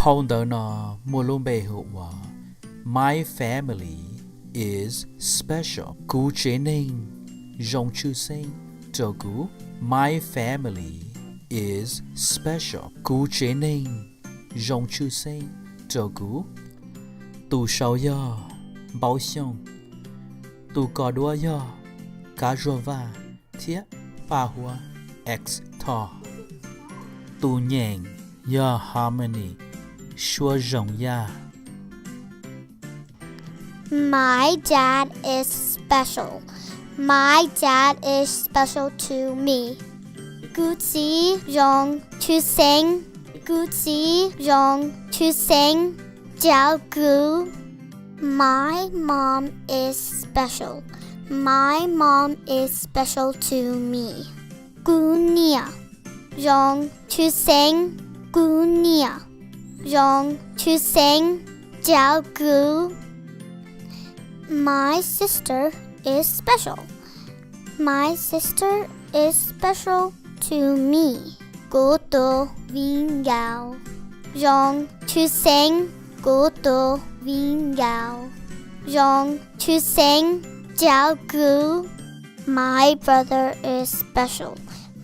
Hondana Mulumbe Houa. My family is special. Gu Chening Zhong Chu Sing Togu. My family is special. Gu Chening Zhong Chu Sing Togu. TouFue Bao Xiong. KaZoua KaZoua Thiết Houa X Thao. Yang Ya Harmony Suab Zoo Yang. My dad is special. My dad is special to me. Xeeb to sing. Xeeb to sing. Jiao Gu. My mom is special. My mom is special to me. Nia to sing. Nia to sing. Jiao Gu. My sister is special. My sister is special to me. TouFue Yang to sing. TouFue Yang to sing. Jiao Gu. My brother is special.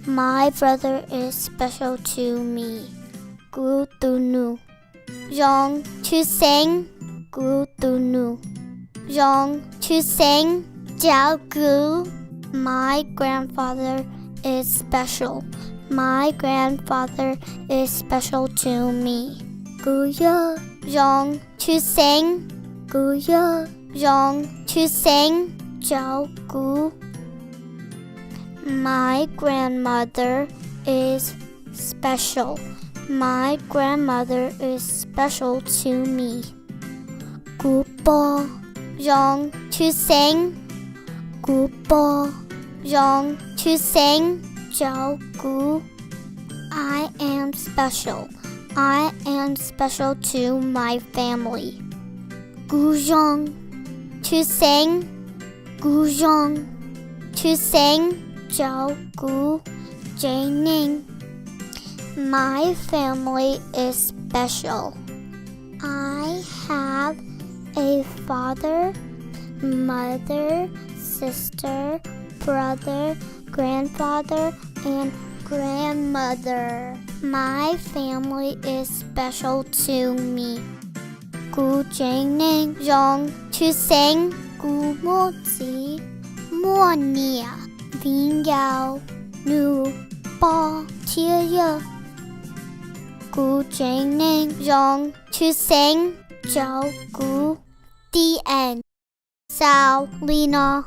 My brother is special to me. Yang to sing. Yang to sing. Jiao Gu. My grandfather is special. My grandfather is special to me. Yang to sing. Yang to sing. Jiao Gu. My grandmother is special. My grandmother is special to me. Yang to sing. Yang to sing. Jiao Gu. I am special. I am special to my family. Yang to sing. Yang to sing. Jiao Gu. Jining. My family is special. I have a father, mother, sister, brother, grandfather, and grandmother. My family is special to me. Jining Yang to sing. Nia. Ving Yao Nu Ba Tia. Jining Yang to sing. Jiao Gu. The end. Sao Lena.